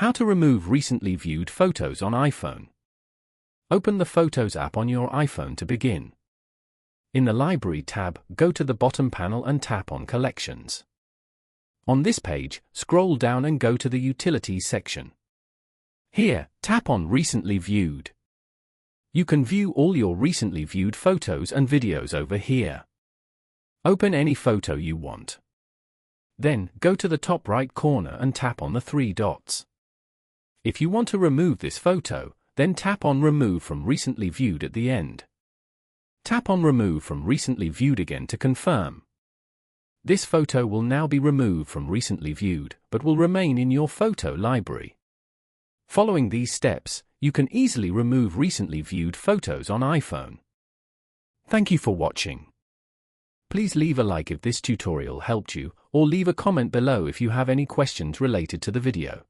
How to remove recently viewed photos on iPhone. Open the Photos app on your iPhone to begin. In the Library tab, go to the bottom panel and tap on Collections. On this page, scroll down and go to the Utilities section. Here, tap on Recently Viewed. You can view all your recently viewed photos and videos over here. Open any photo you want. Then, go to the top right corner and tap on the three dots. If you want to remove this photo, then tap on Remove from Recently Viewed at the end. Tap on Remove from Recently Viewed again to confirm. This photo will now be removed from Recently Viewed, but will remain in your photo library. Following these steps, you can easily remove recently viewed photos on iPhone. Thank you for watching. Please leave a like if this tutorial helped you, or leave a comment below if you have any questions related to the video.